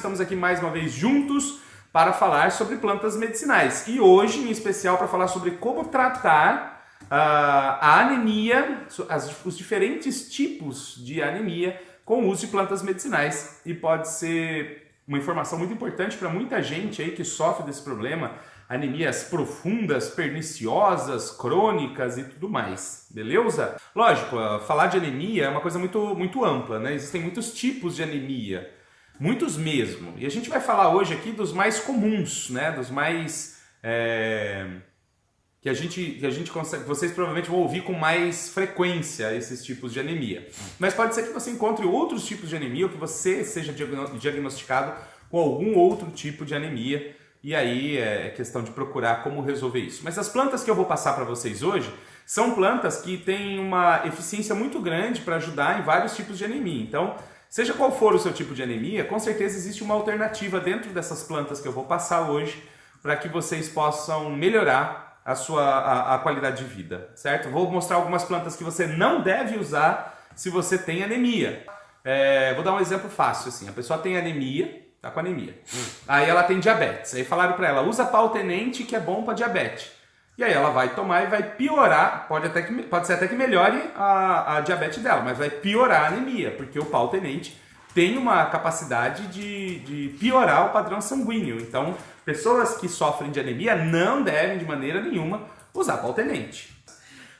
estamos aqui mais uma vez juntos para falar sobre plantas medicinais. E hoje, em especial, para falar sobre como tratar a anemia, os diferentes tipos de anemia com o uso de plantas medicinais. E pode ser uma informação muito importante para muita gente aí que sofre desse problema, anemias profundas, perniciosas, crônicas e tudo mais, beleza? Lógico, falar de anemia é uma coisa muito ampla, né? Existem muitos tipos de anemia, muitos mesmo. E a gente vai falar hoje aqui dos mais comuns, né? Dos mais... que a gente consegue, vocês provavelmente vão ouvir com mais frequência esses tipos de anemia. Mas pode ser que você encontre outros tipos de anemia ou que você seja diagnosticado com algum outro tipo de anemia. E aí é questão de procurar como resolver isso. Mas as plantas que eu vou passar para vocês hoje são plantas que têm uma eficiência muito grande para ajudar em vários tipos de anemia. Então, seja qual for o seu tipo de anemia, com certeza existe uma alternativa dentro dessas plantas que eu vou passar hoje para que vocês possam melhorar a qualidade de vida, certo? Vou mostrar algumas plantas que você não deve usar se você tem anemia. Vou dar um exemplo fácil assim. A pessoa tem anemia, tá com anemia. Aí ela tem diabetes. Aí falaram para ela, usa pau-tenente que é bom para diabetes. E aí ela vai tomar e vai piorar, pode ser até que melhore a diabetes dela, mas vai piorar a anemia, porque o pau-tenente tem uma capacidade de piorar o padrão sanguíneo. Então, pessoas que sofrem de anemia não devem de maneira nenhuma usar pau-tenente.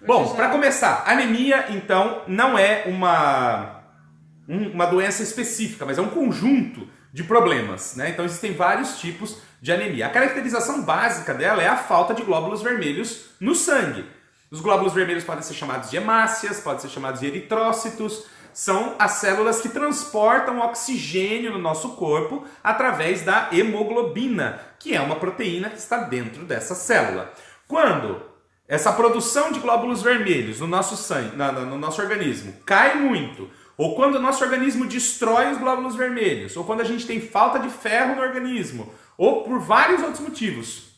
Bom, para começar, anemia então não é uma doença específica, mas é um conjunto de problemas, né? Então existem vários tipos de anemia. A caracterização básica dela é a falta de glóbulos vermelhos no sangue. Os glóbulos vermelhos podem ser chamados de hemácias, podem ser chamados de eritrócitos. São as células que transportam oxigênio no nosso corpo através da hemoglobina, que é uma proteína que está dentro dessa célula. Quando essa produção de glóbulos vermelhos no nosso sangue, no nosso organismo, cai muito, ou quando o nosso organismo destrói os glóbulos vermelhos, ou quando a gente tem falta de ferro no organismo, ou por vários outros motivos,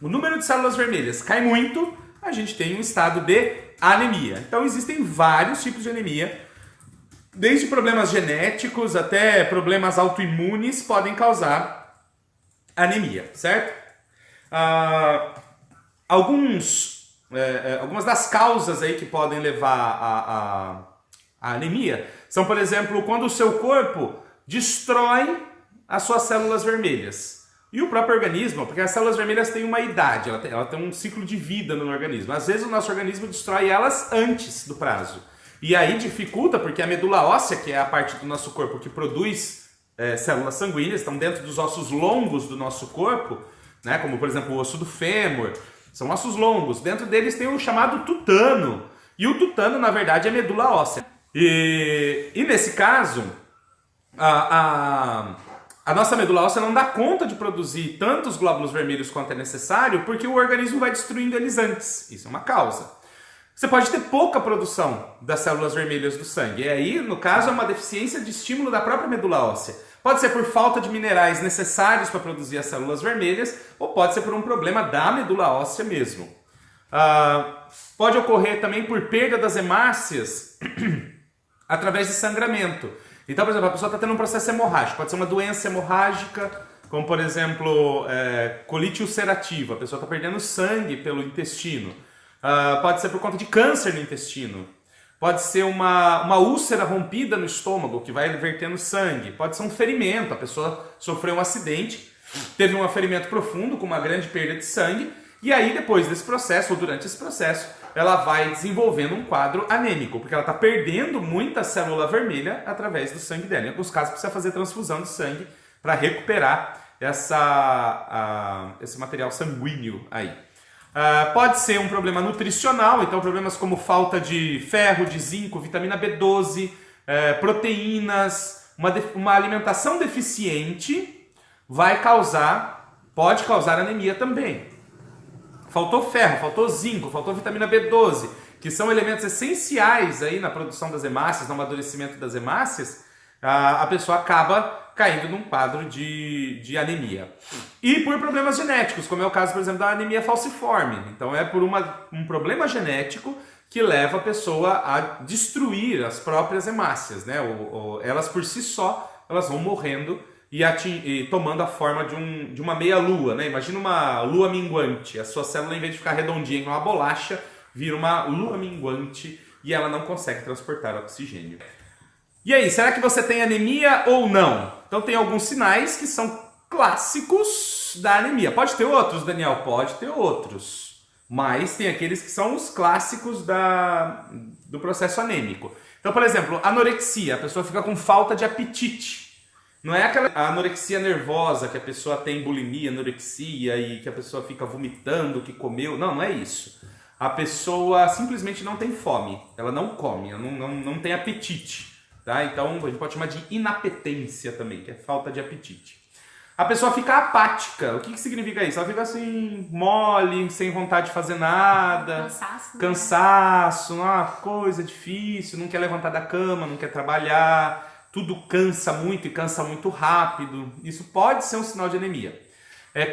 o número de células vermelhas cai muito, a gente tem um estado de anemia. Então existem vários tipos de anemia, desde problemas genéticos até problemas autoimunes podem causar anemia, certo? Algumas das causas aí que podem levar a anemia são, por exemplo, quando o seu corpo destrói as suas células vermelhas. E o próprio organismo, porque as células vermelhas têm uma idade, ela tem um ciclo de vida no organismo. Às vezes o nosso organismo destrói elas antes do prazo. E aí dificulta, porque a medula óssea, que é a parte do nosso corpo que produz células sanguíneas, estão dentro dos ossos longos do nosso corpo, né, como por exemplo o osso do fêmur, são ossos longos. Dentro deles tem o chamado tutano. E o tutano, na verdade, é medula óssea. E nesse caso, a nossa medula óssea não dá conta de produzir tantos glóbulos vermelhos quanto é necessário, porque o organismo vai destruindo eles antes. Isso é uma causa. Você pode ter pouca produção das células vermelhas do sangue. E aí, no caso, é uma deficiência de estímulo da própria medula óssea. Pode ser por falta de minerais necessários para produzir as células vermelhas, ou pode ser por um problema da medula óssea mesmo. Pode ocorrer também por perda das hemácias através de sangramento. Então, por exemplo, a pessoa está tendo um processo hemorrágico. Pode ser uma doença hemorrágica, como por exemplo, colite ulcerativa. A pessoa está perdendo sangue pelo intestino. Pode ser por conta de câncer no intestino. Pode ser uma úlcera rompida no estômago, que vai vertendo sangue. Pode ser um ferimento. A pessoa sofreu um acidente, teve um ferimento profundo com uma grande perda de sangue. E aí, depois desse processo, ou durante esse processo, ela vai desenvolvendo um quadro anêmico, porque ela está perdendo muita célula vermelha através do sangue dela. Em alguns casos, precisa fazer transfusão de sangue para recuperar esse material sanguíneo aí. Pode ser um problema nutricional, então problemas como falta de ferro, de zinco, vitamina B12, proteínas, uma alimentação deficiente pode causar anemia também. Faltou ferro, faltou zinco, faltou vitamina B12, que são elementos essenciais aí na produção das hemácias, no amadurecimento das hemácias, a pessoa acaba caindo num quadro de anemia. E por problemas genéticos, como é o caso, por exemplo, da anemia falciforme. Então é por um problema genético que leva a pessoa a destruir as próprias hemácias, né? Elas por si só, elas vão morrendo e tomando a forma de uma meia-lua, né? Imagina uma lua minguante. A sua célula, em vez de ficar redondinha igual uma bolacha, vira uma lua minguante e ela não consegue transportar oxigênio. E aí, será que você tem anemia ou não? Então tem alguns sinais que são clássicos da anemia. Pode ter outros, Daniel? Pode ter outros. Mas tem aqueles que são os clássicos do processo anêmico. Então, por exemplo, anorexia. A pessoa fica com falta de apetite. Não é aquela anorexia nervosa que a pessoa tem bulimia, anorexia e que a pessoa fica vomitando que comeu. Não, não é isso. A pessoa simplesmente não tem fome. Ela não come, ela não tem apetite. Tá? Então, a gente pode chamar de inapetência também, que é falta de apetite. A pessoa fica apática. O que significa isso? Ela fica assim, mole, sem vontade de fazer nada. Cansaço, uma coisa difícil, não quer levantar da cama, não quer trabalhar. Tudo cansa muito e cansa muito rápido. Isso pode ser um sinal de anemia.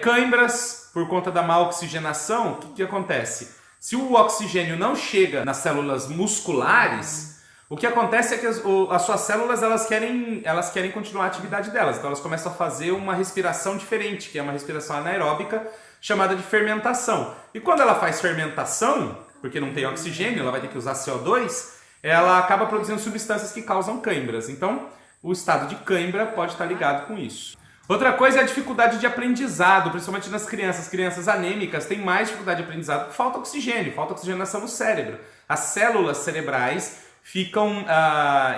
Cãibras, por conta da má oxigenação, o que acontece? Se o oxigênio não chega nas células musculares, o que acontece é que as suas células elas querem continuar a atividade delas. Então elas começam a fazer uma respiração diferente, que é uma respiração anaeróbica, chamada de fermentação. E quando ela faz fermentação, porque não tem oxigênio, ela vai ter que usar CO2, ela acaba produzindo substâncias que causam cãibras. Então, o estado de cãibra pode estar ligado com isso. Outra coisa é a dificuldade de aprendizado, principalmente nas crianças. Crianças anêmicas têm mais dificuldade de aprendizado porque falta oxigênio, falta oxigenação no cérebro. As células cerebrais ficam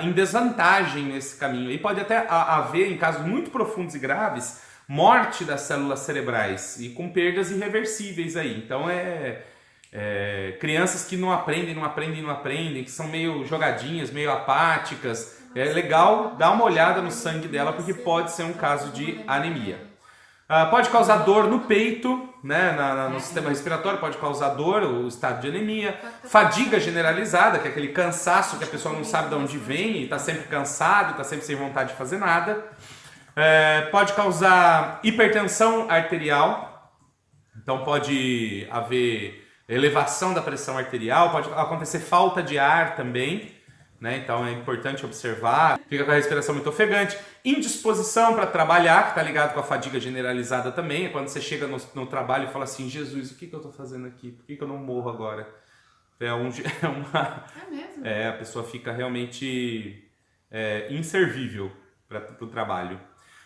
em desvantagem nesse caminho. E pode até haver, em casos muito profundos e graves, morte das células cerebrais e com perdas irreversíveis aí. Então, crianças que não aprendem, que são meio jogadinhas, meio apáticas. É legal dar uma olhada no sangue dela, porque pode ser um caso de anemia. Pode causar dor no peito, né? No sistema respiratório, pode causar dor, o estado de anemia. Fadiga generalizada, que é aquele cansaço que a pessoa não sabe de onde vem e está sempre cansado, está sempre sem vontade de fazer nada. Pode causar hipertensão arterial, então pode haver elevação da pressão arterial, pode acontecer falta de ar também, né? Então é importante observar. Fica com a respiração muito ofegante. Indisposição para trabalhar, que está ligado com a fadiga generalizada também. É quando você chega no trabalho e fala assim, Jesus, o que eu estou fazendo aqui? Por que eu não morro agora? É mesmo? A pessoa fica realmente inservível para o trabalho.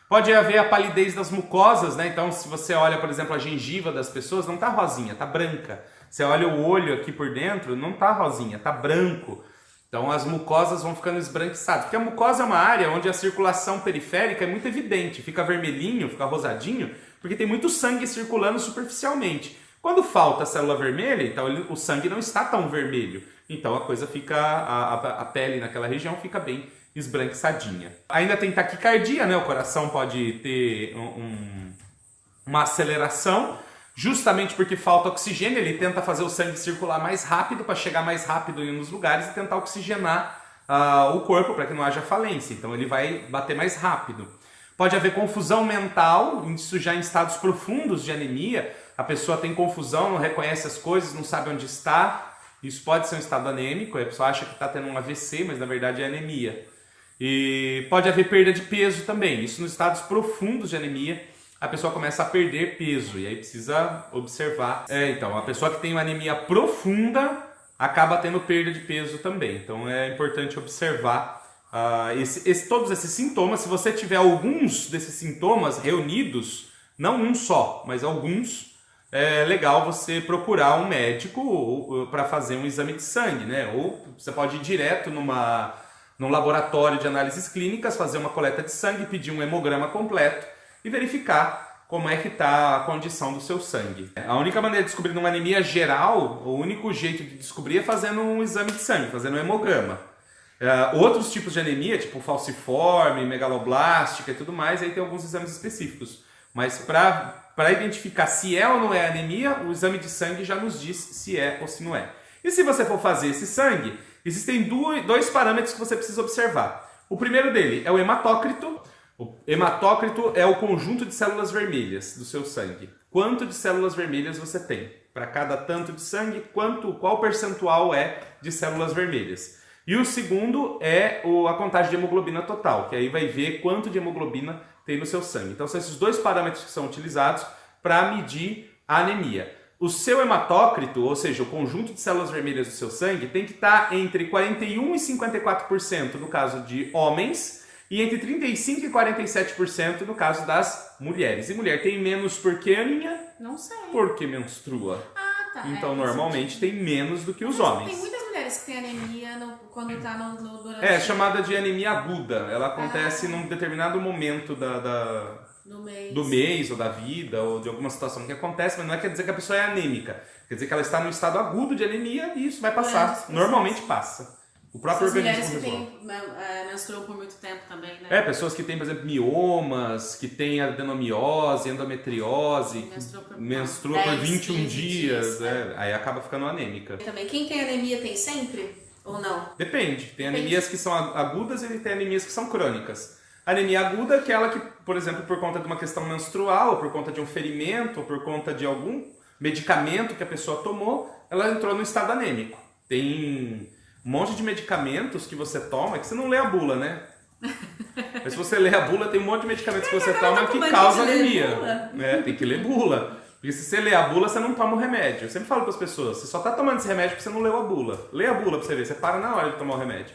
Pode haver a palidez das mucosas, né? Então, se você olha, por exemplo, a gengiva das pessoas, não está rosinha, está branca. Você olha o olho aqui por dentro, não está rosinha, está branco. Então, as mucosas vão ficando esbranquiçadas. Porque a mucosa é uma área onde a circulação periférica é muito evidente. Fica vermelhinho, fica rosadinho, porque tem muito sangue circulando superficialmente. Quando falta a célula vermelha, então o sangue não está tão vermelho. Então, a coisa fica, a pele naquela região fica bem esbranquiçadinha. Ainda tem taquicardia, né? O coração pode ter uma aceleração, justamente porque falta oxigênio. Ele tenta fazer o sangue circular mais rápido para chegar mais rápido nos lugares e tentar oxigenar o corpo para que não haja falência. Então ele vai bater mais rápido. Pode haver confusão mental, isso já em estados profundos de anemia. A pessoa tem confusão, não reconhece as coisas, não sabe onde está. Isso pode ser um estado anêmico. A pessoa acha que está tendo um AVC, mas na verdade é anemia. E pode haver perda de peso também. Isso nos estados profundos de anemia, a pessoa começa a perder peso. E aí precisa observar. Então, a pessoa que tem uma anemia profunda acaba tendo perda de peso também. Então é importante observar todos esses sintomas. Se você tiver alguns desses sintomas reunidos, não um só, mas alguns, é legal você procurar um médico para fazer um exame de sangue, né? Ou você pode ir direto num laboratório de análises clínicas, fazer uma coleta de sangue, pedir um hemograma completo e verificar como é que está a condição do seu sangue. A única maneira de descobrir uma anemia geral, o único jeito de descobrir é fazendo um exame de sangue, fazendo um hemograma. Outros tipos de anemia, tipo falciforme, megaloblástica e tudo mais, aí tem alguns exames específicos. Mas para identificar se é ou não é anemia, o exame de sangue já nos diz se é ou se não é. E se você for fazer esse sangue, existem dois parâmetros que você precisa observar. O primeiro dele é o hematócrito. O hematócrito é o conjunto de células vermelhas do seu sangue. Quanto de células vermelhas você tem? Para cada tanto de sangue, qual percentual é de células vermelhas? E o segundo é a contagem de hemoglobina total, que aí vai ver quanto de hemoglobina tem no seu sangue. Então são esses dois parâmetros que são utilizados para medir a anemia. O seu hematócrito, ou seja, o conjunto de células vermelhas do seu sangue, tem que estar entre 41% e 54% no caso de homens e entre 35% e 47% no caso das mulheres. E mulher tem menos por quê, Aninha? Não sei. Porque menstrua. Ah, tá. Então, normalmente tem menos do que os homens. Tem muitas mulheres que têm anemia quando tá durante... É chamada de anemia aguda. Ela acontece num determinado momento do mês ou da vida ou de alguma situação que acontece, mas não quer dizer que a pessoa é anêmica. Quer dizer que ela está no estado agudo de anemia e isso vai passar. Normalmente passa. O próprio organismo resolve. Mulheres que menstruam por muito tempo também, né? Pessoas que têm, por exemplo, miomas, que têm adenomiose, endometriose, menstrua por 21 dias, aí acaba ficando anêmica. Também, quem tem anemia tem sempre ou não? Depende. Tem anemias que são agudas e tem anemias que são crônicas. A anemia aguda é aquela que, por exemplo, por conta de uma questão menstrual, ou por conta de um ferimento, ou por conta de algum medicamento que a pessoa tomou, ela entrou no estado anêmico. Tem um monte de medicamentos que você toma, que você não lê a bula, né? Mas se você lê a bula, tem um monte de medicamentos que você toma que causam anemia. Tem que ler bula. Porque se você lê a bula, você não toma o remédio. Eu sempre falo para as pessoas, você só está tomando esse remédio porque você não leu a bula. Lê a bula para você ver, você para na hora de tomar o remédio.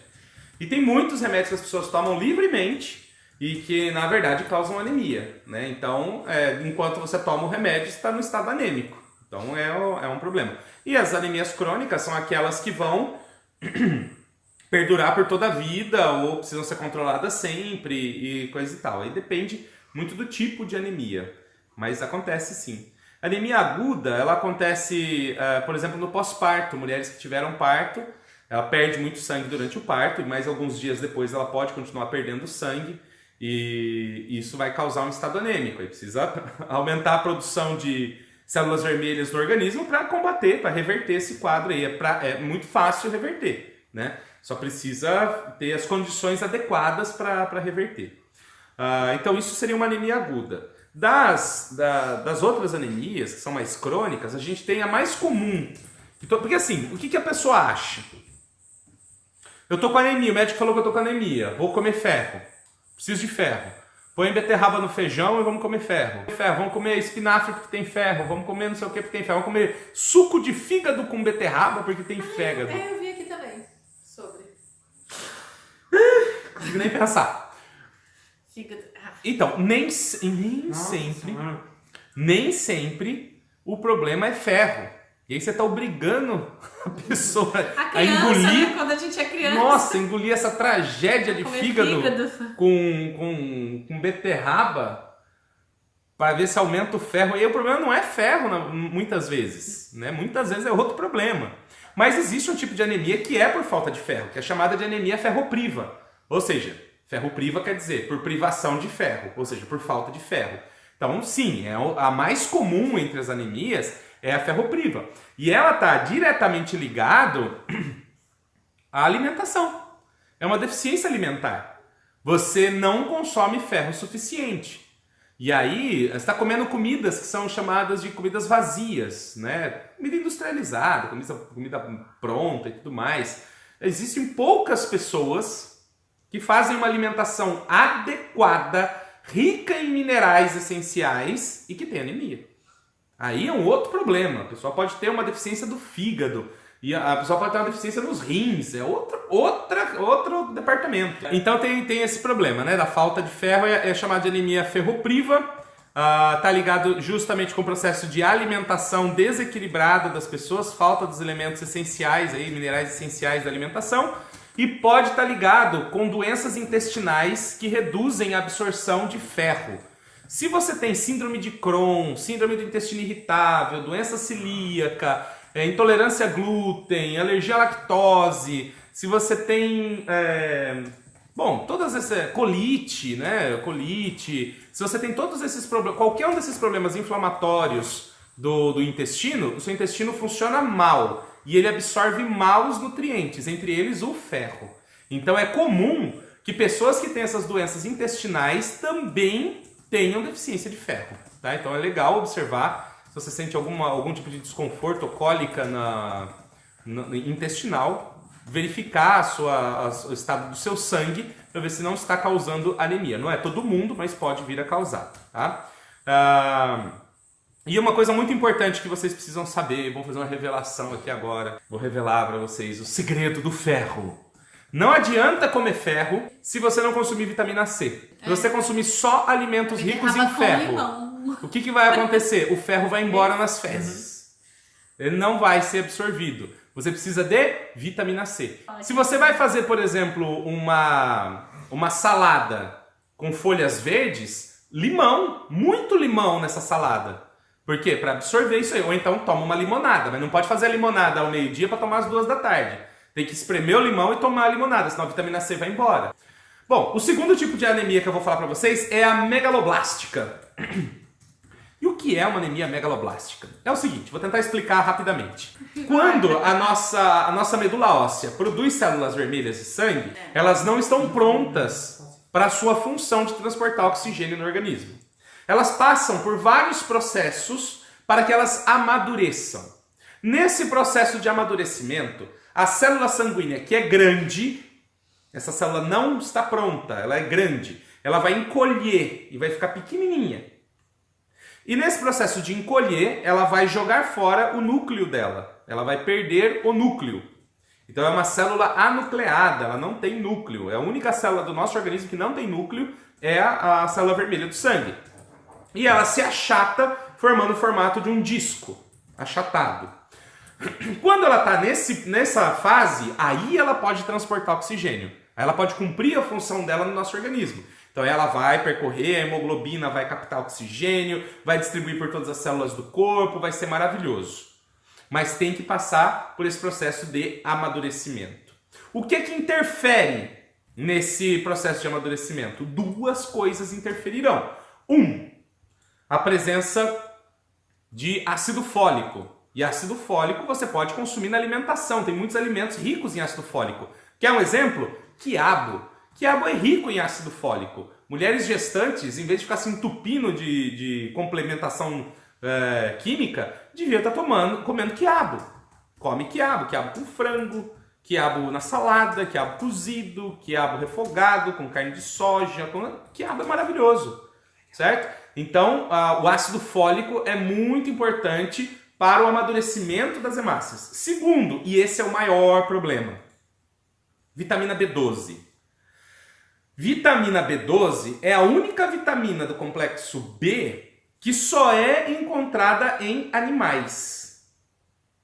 E tem muitos remédios que as pessoas tomam livremente e que, na verdade, causam anemia, né? Então, enquanto você toma o remédio, você está no estado anêmico. Então, é um problema. E as anemias crônicas são aquelas que vão perdurar por toda a vida ou precisam ser controladas sempre e coisa e tal. Aí depende muito do tipo de anemia, mas acontece sim. Anemia aguda, ela acontece, por exemplo, no pós-parto. Mulheres que tiveram parto, ela perde muito sangue durante o parto e mais alguns dias depois ela pode continuar perdendo sangue e isso vai causar um estado anêmico. Aí precisa aumentar a produção de células vermelhas no organismo para combater, para reverter esse quadro aí. É muito fácil reverter, né? Só precisa ter as condições adequadas para reverter. Então isso seria uma anemia aguda. Das outras anemias, que são mais crônicas, a gente tem a mais comum. Porque assim, o que a pessoa acha? Eu tô com anemia, o médico falou que eu tô com anemia, vou comer ferro, preciso de ferro. Põe beterraba no feijão e vamos comer ferro. Vamos comer espinafre porque tem ferro, vamos comer não sei o que porque tem ferro, vamos comer suco de fígado com beterraba porque tem fígado. Eu vi aqui também, sobre. Não consigo nem pensar. Fígado. Então, nem sempre o problema é ferro. E aí você está obrigando a pessoa a engolir. Né? Quando a gente é criança. Nossa, engolir essa tragédia de fígado com beterraba para ver se aumenta o ferro. E aí o problema não é ferro, muitas vezes. Né? Muitas vezes é outro problema. Mas existe um tipo de anemia que é por falta de ferro, que é chamada de anemia ferropriva. Ou seja, ferropriva quer dizer por privação de ferro, ou seja, por falta de ferro. Então, sim, a mais comum entre as anemias é a ferropriva. E ela está diretamente ligada à alimentação. É uma deficiência alimentar. Você não consome ferro suficiente. E aí, você está comendo comidas que são chamadas de comidas vazias, né? Comida industrializada, comida pronta e tudo mais. Existem poucas pessoas que fazem uma alimentação adequada, rica em minerais essenciais e que tem anemia. Aí é um outro problema. A pessoa pode ter uma deficiência do fígado e a pessoa pode ter uma deficiência nos rins. É outro departamento. Então tem esse problema, né? Da falta de ferro, é chamado de anemia ferropriva. Tá ligado justamente com o processo de alimentação desequilibrada das pessoas, falta dos elementos essenciais, aí, minerais essenciais da alimentação. E pode estar ligado com doenças intestinais que reduzem a absorção de ferro. Se você tem síndrome de Crohn, síndrome do intestino irritável, doença celíaca, intolerância a glúten, alergia à lactose, se você tem, todas essas, colite, né, se você tem todos esses problemas, qualquer um desses problemas inflamatórios do intestino, o seu intestino funciona mal e ele absorve mal os nutrientes, entre eles o ferro. Então é comum que pessoas que têm essas doenças intestinais também tenham deficiência de ferro, tá? Então é legal observar se você sente algum tipo de desconforto ou cólica intestinal, verificar o estado do seu sangue para ver se não está causando anemia. Não é todo mundo, mas pode vir a causar. Tá? E uma coisa muito importante que vocês precisam saber, vou fazer uma revelação aqui agora, vou revelar para vocês o segredo do ferro. Não adianta comer ferro se você não consumir vitamina C. Se você consumir só alimentos ricos em ferro, o que vai acontecer? O ferro vai embora nas fezes. Ele não vai ser absorvido. Você precisa de vitamina C. Se você vai fazer, por exemplo, uma salada com folhas verdes, limão, muito limão nessa salada. Por quê? Para absorver isso aí. Ou então toma uma limonada, mas não pode fazer a limonada ao meio-dia para tomar às 2 da tarde. Tem que espremer o limão e tomar a limonada, senão a vitamina C vai embora. Bom, o segundo tipo de anemia que eu vou falar para vocês é a megaloblástica. E o que é uma anemia megaloblástica? É o seguinte, vou tentar explicar rapidamente. Quando a nossa medula óssea produz células vermelhas de sangue, elas não estão prontas para a sua função de transportar oxigênio no organismo. Elas passam por vários processos para que elas amadureçam. Nesse processo de amadurecimento, a célula sanguínea, que é grande, essa célula não está pronta, ela é grande, ela vai encolher e vai ficar pequenininha. E nesse processo de encolher, ela vai jogar fora o núcleo dela, ela vai perder o núcleo. Então é uma célula anucleada, ela não tem núcleo. É a única célula do nosso organismo que não tem núcleo, é a célula vermelha do sangue. E ela se achata formando o formato de um disco, achatado. Quando ela está nessa fase, aí ela pode transportar oxigênio. Aí ela pode cumprir a função dela no nosso organismo. Então ela vai percorrer, a hemoglobina vai captar oxigênio, vai distribuir por todas as células do corpo, vai ser maravilhoso. Mas tem que passar por esse processo de amadurecimento. O que interfere nesse processo de amadurecimento? Duas coisas interferirão. A presença de ácido fólico. E ácido fólico você pode consumir na alimentação. Tem muitos alimentos ricos em ácido fólico. Quer um exemplo? Quiabo. Quiabo é rico em ácido fólico. Mulheres gestantes, em vez de ficar se entupindo de complementação química, devia estar comendo quiabo. Come quiabo com frango, quiabo na salada, quiabo cozido, quiabo refogado com carne de soja. Quiabo é maravilhoso, certo? Então, o ácido fólico é muito importante para o amadurecimento das hemácias. Segundo, e esse é o maior problema, vitamina B12. Vitamina B12 é a única vitamina do complexo B que só é encontrada em animais.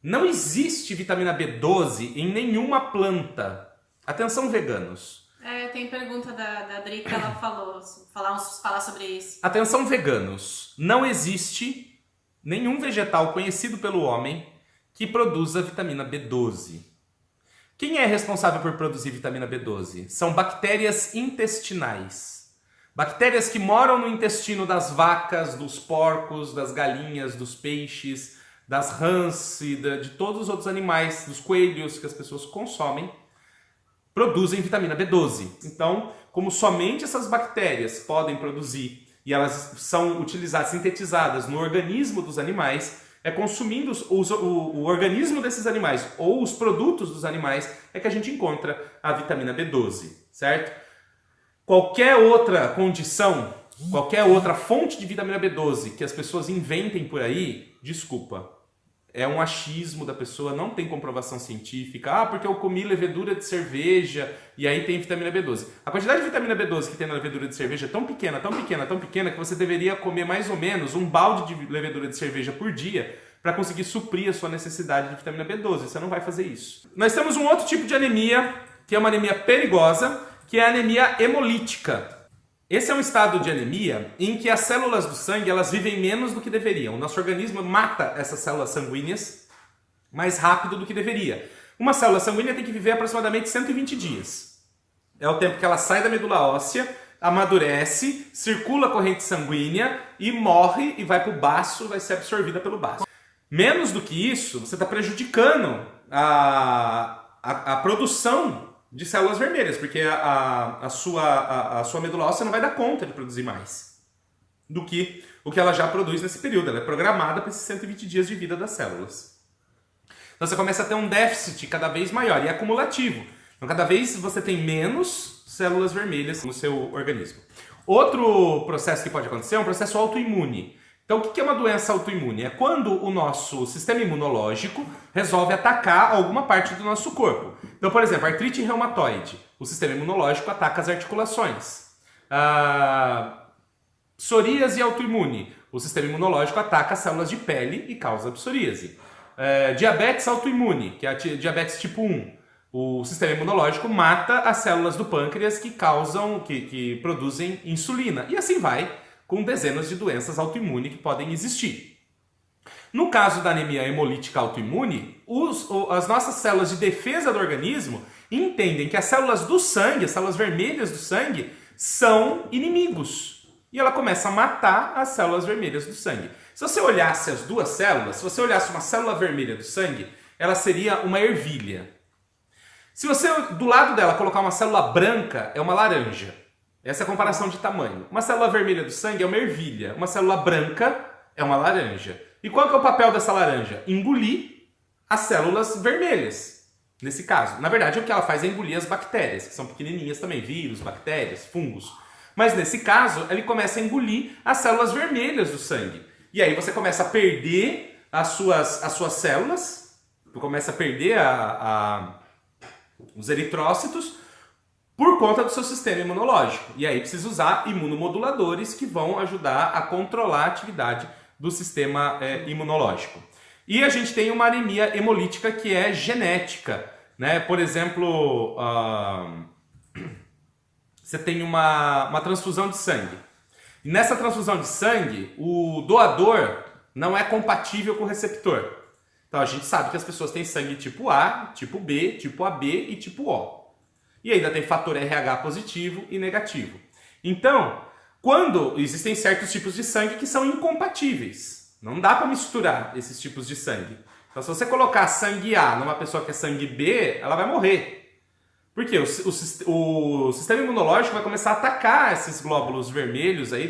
Não existe vitamina B12 em nenhuma planta. Atenção, veganos. Tem pergunta da Adri que ela falar sobre isso. Atenção, veganos. Não existe nenhum vegetal conhecido pelo homem que produza vitamina B12. Quem é responsável por produzir vitamina B12? São bactérias intestinais. Bactérias que moram no intestino das vacas, dos porcos, das galinhas, dos peixes, das rãs e de todos os outros animais, dos coelhos que as pessoas consomem, produzem vitamina B12. Então, como somente essas bactérias podem produzir e elas são utilizadas, sintetizadas no organismo dos animais, é consumindo o organismo desses animais ou os produtos dos animais é que a gente encontra a vitamina B12, certo? Qualquer outra condição, qualquer outra fonte de vitamina B12 que as pessoas inventem por aí, desculpa, é um achismo da pessoa, não tem comprovação científica. Porque eu comi levedura de cerveja e aí tem vitamina B12. A quantidade de vitamina B12 que tem na levedura de cerveja é tão pequena, tão pequena, tão pequena, que você deveria comer mais ou menos um balde de levedura de cerveja por dia para conseguir suprir a sua necessidade de vitamina B12. Você não vai fazer isso. Nós temos um outro tipo de anemia, que é uma anemia perigosa, que é a anemia hemolítica. Esse é um estado de anemia em que as células do sangue elas vivem menos do que deveriam. O nosso organismo mata essas células sanguíneas mais rápido do que deveria. Uma célula sanguínea tem que viver aproximadamente 120 dias. É o tempo que ela sai da medula óssea, amadurece, circula a corrente sanguínea e morre e vai para o baço, vai ser absorvida pelo baço. Menos do que isso, você está prejudicando a produção de células vermelhas, porque a sua medula óssea não vai dar conta de produzir mais do que o que ela já produz nesse período. Ela é programada para esses 120 dias de vida das células. Então você começa a ter um déficit cada vez maior e é acumulativo. Então cada vez você tem menos células vermelhas no seu organismo. Outro processo que pode acontecer é um processo autoimune. Então, o que é uma doença autoimune? É quando o nosso sistema imunológico resolve atacar alguma parte do nosso corpo. Então, por exemplo, artrite reumatoide. O sistema imunológico ataca as articulações. Psoríase autoimune. O sistema imunológico ataca as células de pele e causa psoríase. Diabetes autoimune, que é a diabetes tipo 1. O sistema imunológico mata as células do pâncreas que produzem insulina. E assim vai, com dezenas de doenças autoimunes que podem existir. No caso da anemia hemolítica autoimune, as nossas células de defesa do organismo entendem que as células do sangue, as células vermelhas do sangue, são inimigos. E ela começa a matar as células vermelhas do sangue. Se você olhasse as duas células, se você olhasse uma célula vermelha do sangue, ela seria uma ervilha. Se você, do lado dela, colocar uma célula branca, é uma laranja. Essa é a comparação de tamanho. Uma célula vermelha do sangue é uma ervilha. Uma célula branca é uma laranja. E qual que é o papel dessa laranja? Engolir as células vermelhas, nesse caso. Na verdade, o que ela faz é engolir as bactérias, que são pequenininhas também, vírus, bactérias, fungos. Mas nesse caso, ele começa a engolir as células vermelhas do sangue. E aí você começa a perder as suas células, começa a perder os eritrócitos, por conta do seu sistema imunológico. E aí precisa usar imunomoduladores que vão ajudar a controlar a atividade do sistema imunológico. E a gente tem uma anemia hemolítica que é genética, né? Por exemplo, você tem uma transfusão de sangue. E nessa transfusão de sangue, o doador não é compatível com o receptor. Então a gente sabe que as pessoas têm sangue tipo A, tipo B, tipo AB e tipo O. E ainda tem fator RH positivo e negativo. Então, quando existem certos tipos de sangue que são incompatíveis, não dá para misturar esses tipos de sangue. Então, se você colocar sangue A numa pessoa que é sangue B, ela vai morrer. Por quê? O sistema imunológico vai começar a atacar esses glóbulos vermelhos aí,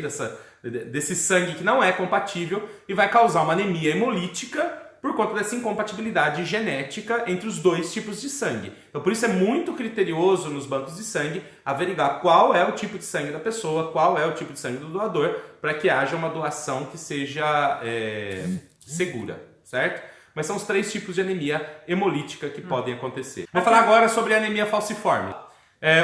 desse sangue que não é compatível, e vai causar uma anemia hemolítica por conta dessa incompatibilidade genética entre os dois tipos de sangue. Então, por isso é muito criterioso nos bancos de sangue averiguar qual é o tipo de sangue da pessoa, qual é o tipo de sangue do doador, para que haja uma doação que seja segura, certo? Mas são os 3 tipos de anemia hemolítica que podem acontecer. Vou falar agora sobre a anemia falciforme.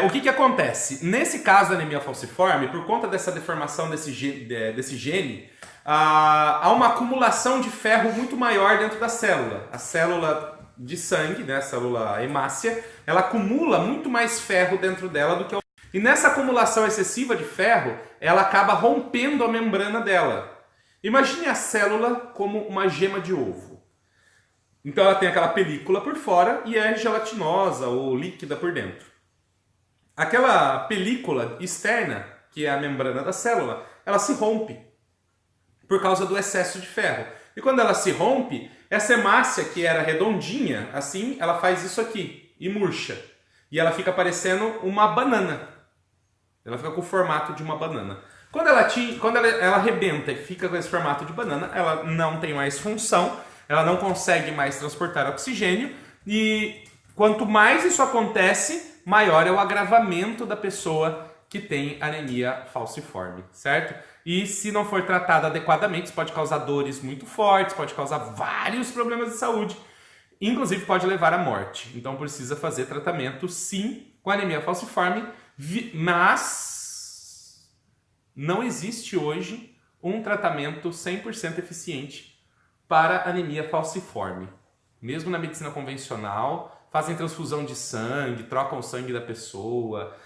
O que acontece? Nesse caso da anemia falciforme, por conta dessa deformação desse gene, há uma acumulação de ferro muito maior dentro da célula. A célula de sangue, né, a célula hemácia, ela acumula muito mais ferro dentro dela do que o... E nessa acumulação excessiva de ferro, ela acaba rompendo a membrana dela. Imagine a célula como uma gema de ovo. Então ela tem aquela película por fora e é gelatinosa ou líquida por dentro. Aquela película externa, que é a membrana da célula, ela se rompe por causa do excesso de ferro. E quando ela se rompe, essa hemácia que era redondinha, assim, ela faz isso aqui e murcha. E ela fica parecendo uma banana. Ela fica com o formato de uma banana. Quando ela arrebenta e fica com esse formato de banana, ela não tem mais função, ela não consegue mais transportar oxigênio e quanto mais isso acontece, maior é o agravamento da pessoa que tem anemia falciforme, certo? E se não for tratada adequadamente, isso pode causar dores muito fortes, pode causar vários problemas de saúde, inclusive pode levar à morte. Então precisa fazer tratamento sim com anemia falciforme, mas não existe hoje um tratamento 100% eficiente para anemia falciforme. Mesmo na medicina convencional, fazem transfusão de sangue, trocam o sangue da pessoa,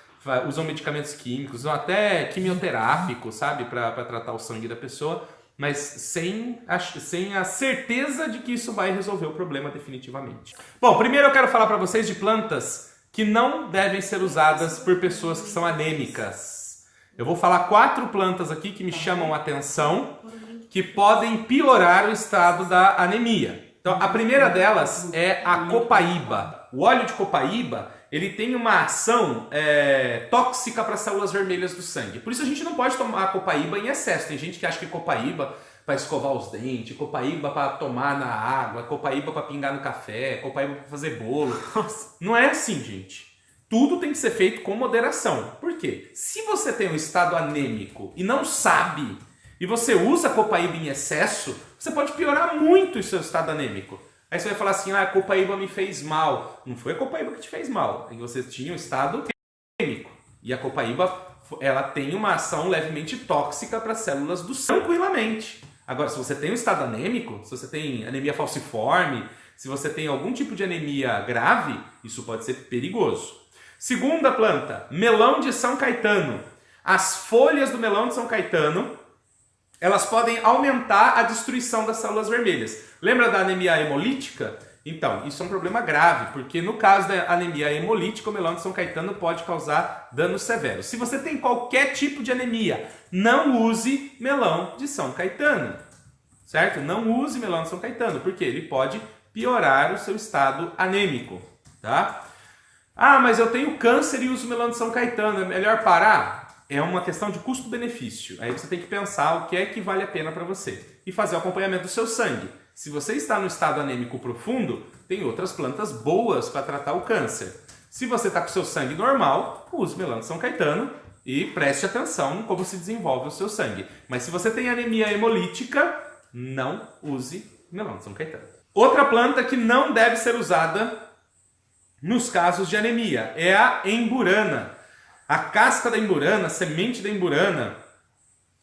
usam medicamentos químicos, usam até quimioterápico, sabe, para tratar o sangue da pessoa, mas sem a certeza de que isso vai resolver o problema definitivamente. Bom, primeiro eu quero falar para vocês de plantas que não devem ser usadas por pessoas que são anêmicas. Eu vou falar 4 plantas aqui que me chamam a atenção, que podem piorar o estado da anemia. Então, a primeira delas é a copaíba. O óleo de copaíba, ele tem uma ação tóxica para as células vermelhas do sangue. Por isso a gente não pode tomar copaíba em excesso. Tem gente que acha que copaíba para escovar os dentes, copaíba para tomar na água, copaíba para pingar no café, copaíba para fazer bolo. Não é assim, gente. Tudo tem que ser feito com moderação. Por quê? Se você tem um estado anêmico e não sabe, e você usa copaíba em excesso, você pode piorar muito o seu estado anêmico. Aí você vai falar assim, a copaíba me fez mal. Não foi a copaíba que te fez mal. Aí você tinha um estado anêmico. E a copaíba, ela tem uma ação levemente tóxica para as células do sangue, tranquilamente. Agora, se você tem um estado anêmico, se você tem anemia falciforme, se você tem algum tipo de anemia grave, isso pode ser perigoso. Segunda planta, melão de São Caetano. As folhas do melão de São Caetano, elas podem aumentar a destruição das células vermelhas. Lembra da anemia hemolítica? Então, isso é um problema grave, porque no caso da anemia hemolítica, o melão de São Caetano pode causar danos severos. Se você tem qualquer tipo de anemia, não use melão de São Caetano, certo? Não use melão de São Caetano, porque ele pode piorar o seu estado anêmico, tá? Ah, mas eu tenho câncer e uso melão de São Caetano, é melhor parar? É uma questão de custo-benefício. Aí você tem que pensar o que é que vale a pena para você e fazer o acompanhamento do seu sangue. Se você está no estado anêmico profundo, tem outras plantas boas para tratar o câncer. Se você está com o seu sangue normal, use melão de São Caetano e preste atenção em como se desenvolve o seu sangue. Mas se você tem anemia hemolítica, não use melão de São Caetano. Outra planta que não deve ser usada nos casos de anemia é a emburana. A casca da emburana, a semente da emburana,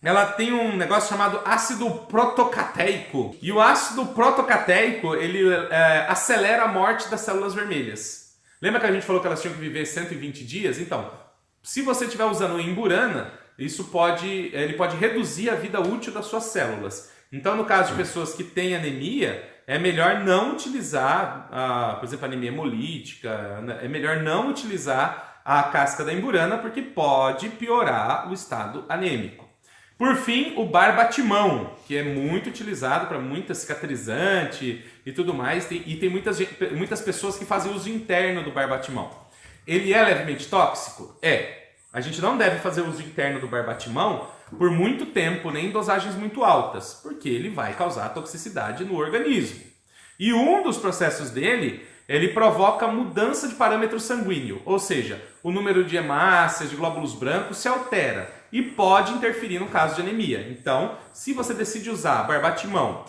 ela tem um negócio chamado ácido protocateico. E o ácido protocateico, ele acelera a morte das células vermelhas. Lembra que a gente falou que elas tinham que viver 120 dias? Então, se você estiver usando emburana, ele pode reduzir a vida útil das suas células. Então, no caso de pessoas que têm anemia, é melhor não utilizar, por exemplo, anemia hemolítica, é melhor não utilizar a casca da emburana, porque pode piorar o estado anêmico. Por fim, o barbatimão, que é muito utilizado para muita cicatrizante e tudo mais, e tem muitas pessoas que fazem uso interno do barbatimão. Ele é levemente tóxico? É. A gente não deve fazer uso interno do barbatimão por muito tempo, nem em dosagens muito altas, porque ele vai causar toxicidade no organismo. E um dos processos dele, ele provoca mudança de parâmetro sanguíneo, ou seja, o número de hemácias, de glóbulos brancos se altera e pode interferir no caso de anemia. Então, se você decide usar barbatimão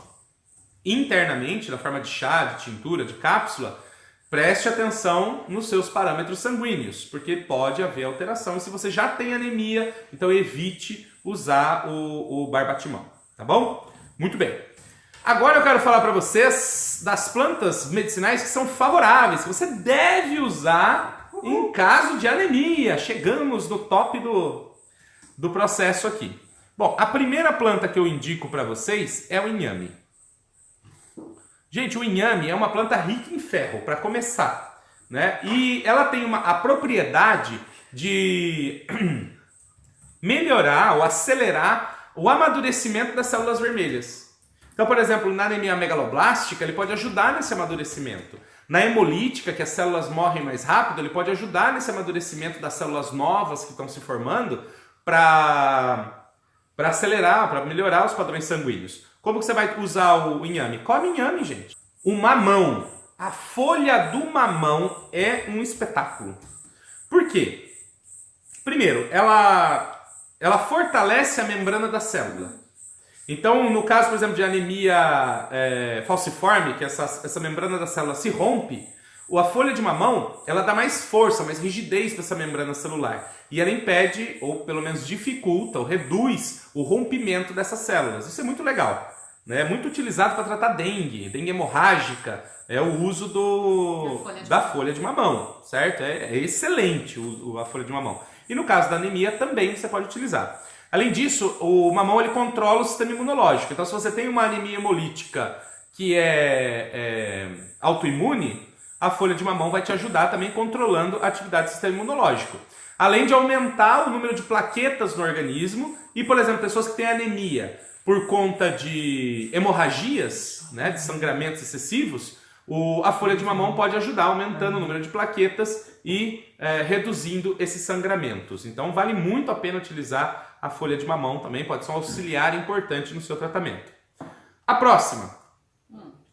internamente, na forma de chá, de tintura, de cápsula, preste atenção nos seus parâmetros sanguíneos, porque pode haver alteração. E se você já tem anemia, então evite usar o barbatimão, tá bom? Muito bem. Agora eu quero falar para vocês das plantas medicinais que são favoráveis, que você deve usar em caso de anemia. Chegamos no top do processo aqui. Bom, a primeira planta que eu indico para vocês é o inhame. Gente, o inhame é uma planta rica em ferro, para começar, né? E ela tem a propriedade de melhorar ou acelerar o amadurecimento das células vermelhas. Então, por exemplo, na anemia megaloblástica, ele pode ajudar nesse amadurecimento. Na hemolítica, que as células morrem mais rápido, ele pode ajudar nesse amadurecimento das células novas que estão se formando para acelerar, para melhorar os padrões sanguíneos. Como que você vai usar o inhame? Come inhame, gente. O mamão. A folha do mamão é um espetáculo. Por quê? Primeiro, ela fortalece a membrana da célula. Então, no caso, por exemplo, de anemia falciforme, que essa membrana da célula se rompe, a folha de mamão, ela dá mais força, mais rigidez para essa membrana celular. E ela impede, ou pelo menos dificulta, ou reduz o rompimento dessas células. Isso é muito legal. É muito utilizado para tratar dengue hemorrágica, é o uso da folha de mamão, certo? É excelente a folha de mamão. E no caso da anemia também você pode utilizar. Além disso, o mamão ele controla o sistema imunológico. Então, se você tem uma anemia hemolítica que é autoimune, a folha de mamão vai te ajudar também controlando a atividade do sistema imunológico. Além de aumentar o número de plaquetas no organismo e, por exemplo, pessoas que têm anemia por conta de hemorragias, né, de sangramentos excessivos, a folha de mamão pode ajudar aumentando o número de plaquetas e reduzindo esses sangramentos. Então vale muito a pena utilizar a folha de mamão também, pode ser um auxiliar importante no seu tratamento. A próxima,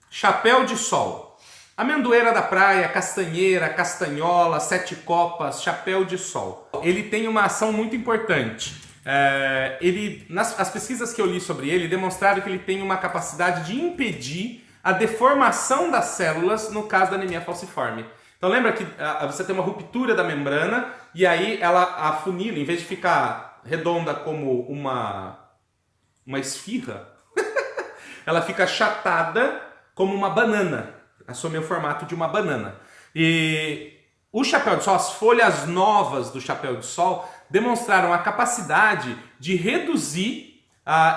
chapéu de sol. Amendoeira da praia, castanheira, castanhola, sete copas, chapéu de sol. Ele tem uma ação muito importante. As pesquisas que eu li sobre ele demonstraram que ele tem uma capacidade de impedir a deformação das células no caso da anemia falciforme. Então lembra que você tem uma ruptura da membrana e aí ela afunila, em vez de ficar redonda como uma esfirra, ela fica achatada como uma banana, assume o formato de uma banana. E o chapéu de sol, as folhas novas do chapéu de sol demonstraram a capacidade de reduzir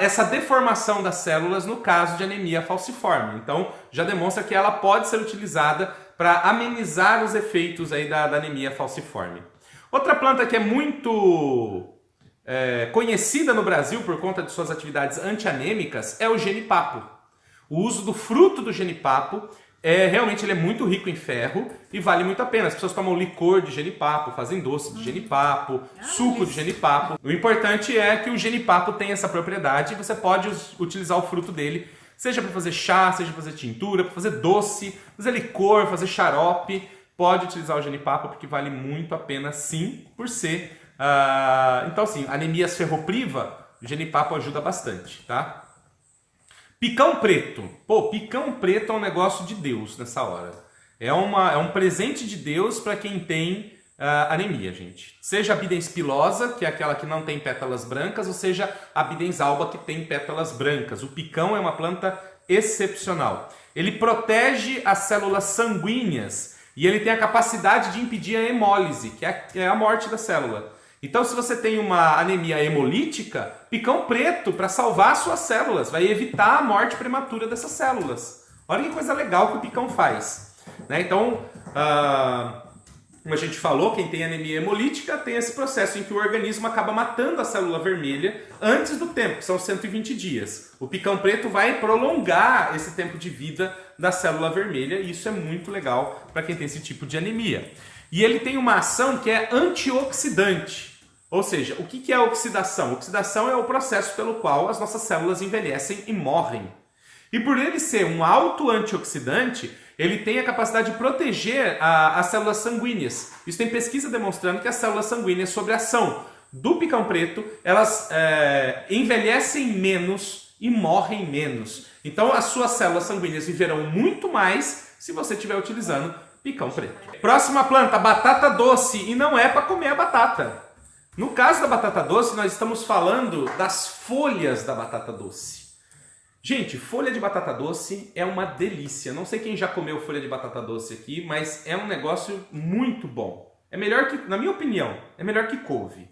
essa deformação das células no caso de anemia falciforme. Então já demonstra que ela pode ser utilizada para amenizar os efeitos aí da anemia falciforme. Outra planta que é muito conhecida no Brasil por conta de suas atividades antianêmicas é o genipapo. O uso do fruto do genipapo realmente ele é muito rico em ferro e vale muito a pena. As pessoas tomam licor de genipapo, fazem doce de genipapo, suco de genipapo. O importante é que o genipapo tem essa propriedade e você pode utilizar o fruto dele, seja para fazer chá, seja para fazer tintura, para fazer doce, fazer licor, fazer xarope. Pode utilizar o genipapo porque vale muito a pena sim, por ser... Então assim, anemias ferropriva, o genipapo ajuda bastante, tá? Picão preto. Pô, picão preto é um negócio de Deus nessa hora. É um presente de Deus para quem tem anemia, gente. Seja a bidens pilosa, que é aquela que não tem pétalas brancas, ou seja a bidens alba, que tem pétalas brancas. O picão é uma planta excepcional. Ele protege as células sanguíneas e ele tem a capacidade de impedir a hemólise, que é a morte da célula. Então, se você tem uma anemia hemolítica, picão preto para salvar suas células, vai evitar a morte prematura dessas células. Olha que coisa legal que o picão faz. Né? Então, como a gente falou, quem tem anemia hemolítica tem esse processo em que o organismo acaba matando a célula vermelha antes do tempo, que são 120 dias. O picão preto vai prolongar esse tempo de vida da célula vermelha e isso é muito legal para quem tem esse tipo de anemia. E ele tem uma ação que é antioxidante. Ou seja, o que é a oxidação? Oxidação é o processo pelo qual as nossas células envelhecem e morrem. E por ele ser um auto-antioxidante, ele tem a capacidade de proteger as células sanguíneas. Isso tem pesquisa demonstrando que as células sanguíneas, sob a ação do picão preto, elas envelhecem menos e morrem menos. Então as suas células sanguíneas viverão muito mais se você estiver utilizando picão preto. Próxima planta, batata doce. E não é para comer a batata. No caso da batata doce, nós estamos falando das folhas da batata doce. Gente, folha de batata doce é uma delícia. Não sei quem já comeu folha de batata doce aqui, mas é um negócio muito bom. É melhor que, na minha opinião, é melhor que couve.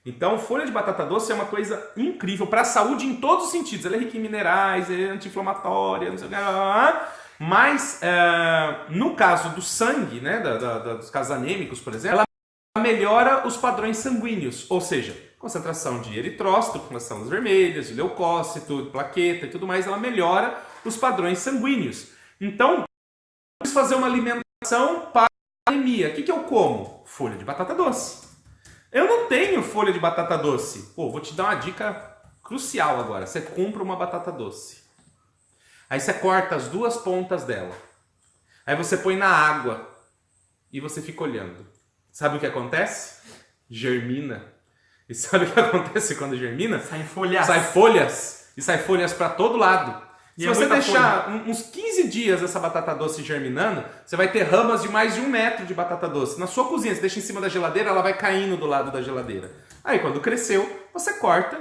Então, folha de batata doce é uma coisa incrível para a saúde em todos os sentidos. Ela é rica em minerais, é anti-inflamatória, não sei o que. Mas, no caso do sangue, né, dos casos anêmicos, por exemplo, ela melhora os padrões sanguíneos, ou seja, concentração de eritrócito, com as células vermelhas, de leucócito, de plaqueta e tudo mais, ela melhora os padrões sanguíneos. Então, vamos fazer uma alimentação para a anemia. O que eu como? Folha de batata doce. Eu não tenho folha de batata doce. Pô, vou te dar uma dica crucial agora. Você compra uma batata doce. Aí você corta as duas pontas dela. Aí você põe na água e você fica olhando. Sabe o que acontece? Germina. E sabe o que acontece quando germina? Sai folhas. Sai folhas. E sai folhas para todo lado. Se você deixar uns 15 dias essa batata doce germinando, você vai ter ramas de mais de 1 metro de batata doce. Na sua cozinha, você deixa em cima da geladeira, ela vai caindo do lado da geladeira. Aí quando cresceu, você corta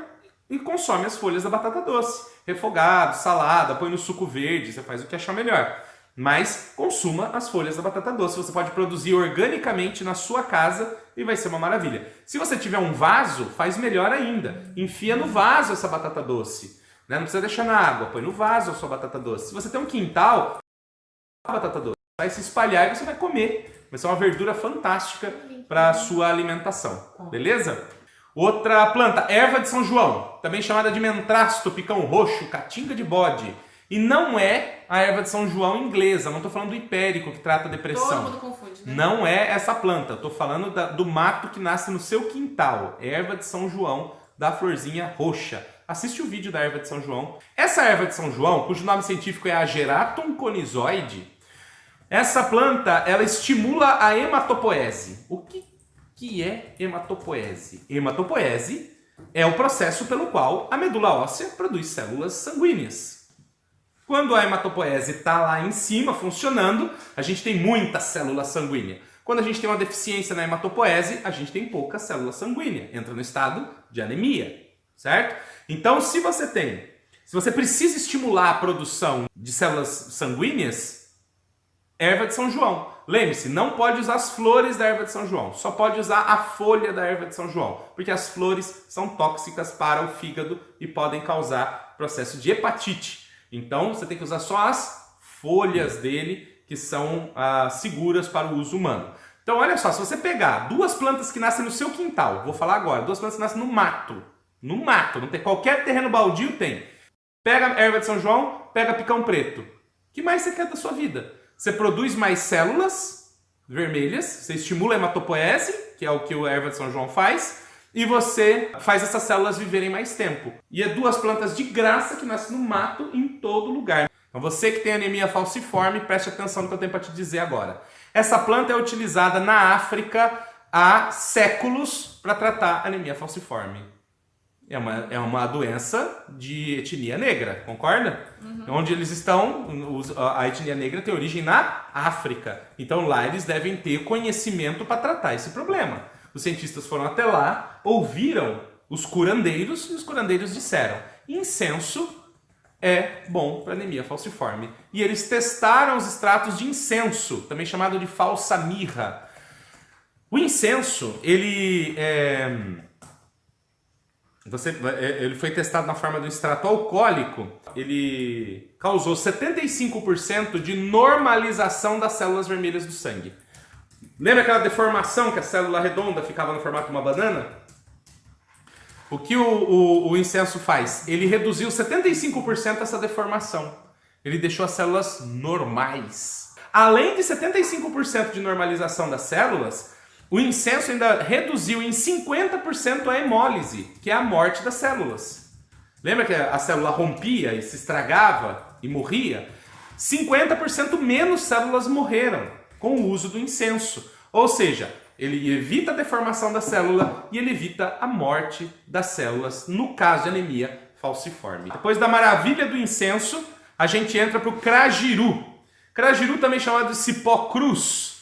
e consome as folhas da batata doce. Refogado, salada, põe no suco verde, você faz o que achar melhor. Mas consuma as folhas da batata doce. Você pode produzir organicamente na sua casa e vai ser uma maravilha. Se você tiver um vaso, faz melhor ainda. Enfia no vaso essa batata doce. Né? Não precisa deixar na água, põe no vaso a sua batata doce. Se você tem um quintal, a batata doce vai se espalhar e você vai comer. Vai ser uma verdura fantástica para a sua alimentação. Beleza? Outra planta, erva de São João, também chamada de mentrasto, picão roxo, caatinga de bode. E não é a erva de São João inglesa, não estou falando do hipérico que trata a depressão. Todo mundo confunde, né? Não é essa planta, estou falando do mato que nasce no seu quintal. Erva de São João, da florzinha roxa. assiste o vídeo da erva de São João. Essa erva de São João, cujo nome científico é Ageratum conizoide, essa planta, ela estimula a hematopoese. O que é hematopoese? Hematopoese é o processo pelo qual a medula óssea produz células sanguíneas. Quando a hematopoese está lá em cima funcionando, a gente tem muita célula sanguínea. Quando a gente tem uma deficiência na hematopoese, a gente tem pouca célula sanguínea. Entra no estado de anemia, certo? Então, se você precisa estimular a produção de células sanguíneas, erva de São João. Lembre-se, não pode usar as flores da erva de São João, só pode usar a folha da erva de São João, porque as flores são tóxicas para o fígado e podem causar processo de hepatite. Então, você tem que usar só as folhas dele, que são seguras para o uso humano. Então, olha só, se você pegar duas plantas que nascem no seu quintal, vou falar agora, duas plantas que nascem no mato, não tem qualquer terreno baldio, tem. Pega a erva de São João, pega picão preto. O que mais você quer da sua vida? Você produz mais células vermelhas, você estimula a hematopoese, que é o que a erva de São João faz, e você faz essas células viverem mais tempo. E é duas plantas de graça que nascem no mato em todo lugar. Então você que tem anemia falciforme, preste atenção no que eu tenho para te dizer agora. Essa planta é utilizada na África há séculos para tratar anemia falciforme. É uma doença de etnia negra, concorda? Uhum. Onde eles estão, a etnia negra tem origem na África. Então lá eles devem ter conhecimento para tratar esse problema. Os cientistas foram até lá, ouviram os curandeiros e os curandeiros disseram: incenso é bom para anemia falciforme. E eles testaram os extratos de incenso, também chamado de falsa mirra. O incenso, ele foi testado na forma do extrato alcoólico. Ele causou 75% de normalização das células vermelhas do sangue. Lembra aquela deformação que a célula redonda ficava no formato de uma banana? O que o incenso faz? Ele reduziu 75% essa deformação. Ele deixou as células normais. Além de 75% de normalização das células, o incenso ainda reduziu em 50% a hemólise, que é a morte das células. Lembra que a célula rompia e se estragava e morria? 50% menos células morreram com o uso do incenso. Ou seja, ele evita a deformação da célula e ele evita a morte das células, no caso de anemia falciforme. Depois da maravilha do incenso, a gente entra para o crajiru. Crajiru também chamado de cipó cruz,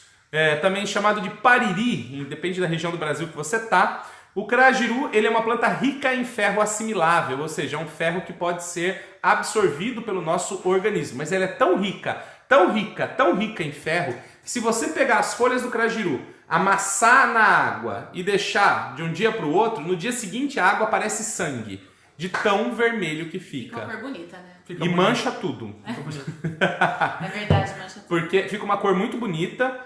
também chamado de pariri, depende da região do Brasil que você está. O crajiru, ele é uma planta rica em ferro assimilável, ou seja, é um ferro que pode ser absorvido pelo nosso organismo. Mas ela é tão rica em ferro, que se você pegar as folhas do crajiru, amassar na água e deixar de um dia para o outro, no dia seguinte a água parece sangue, de tão vermelho que fica. Fica uma cor bonita, né? E mancha tudo. É verdade, mancha tudo. Porque fica uma cor muito bonita,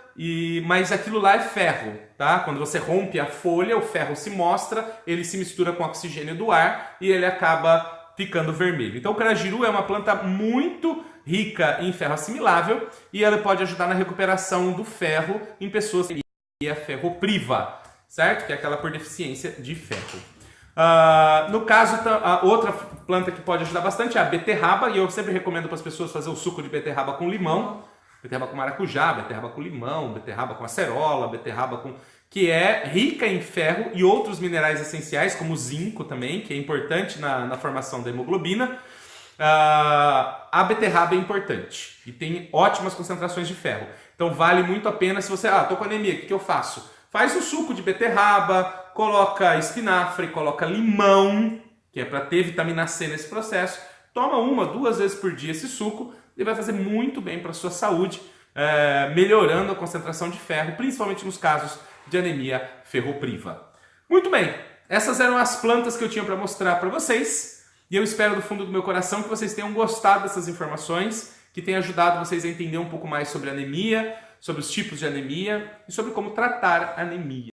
mas aquilo lá é ferro, tá? Quando você rompe a folha, o ferro se mostra, ele se mistura com o oxigênio do ar e ele acaba ficando vermelho. Então o crajiru é uma planta muito rica em ferro assimilável e ela pode ajudar na recuperação do ferro em pessoas que têm ferropriva, certo? Que é aquela por deficiência de ferro. No caso, a outra planta que pode ajudar bastante é a beterraba, e eu sempre recomendo para as pessoas fazer o suco de beterraba com limão, beterraba com maracujá, beterraba com limão, beterraba com acerola, que é rica em ferro e outros minerais essenciais, como o zinco também, que é importante na formação da hemoglobina. A beterraba é importante e tem ótimas concentrações de ferro. Então vale muito a pena se você... tô com anemia, o que eu faço? Faz o suco de beterraba, coloca espinafre, coloca limão, que é para ter vitamina C nesse processo. Toma 1, 2 vezes por dia esse suco e vai fazer muito bem para a sua saúde, melhorando a concentração de ferro, principalmente nos casos de anemia ferropriva. Muito bem, essas eram as plantas que eu tinha para mostrar para vocês. E eu espero do fundo do meu coração que vocês tenham gostado dessas informações, que tenha ajudado vocês a entender um pouco mais sobre anemia, sobre os tipos de anemia e sobre como tratar anemia.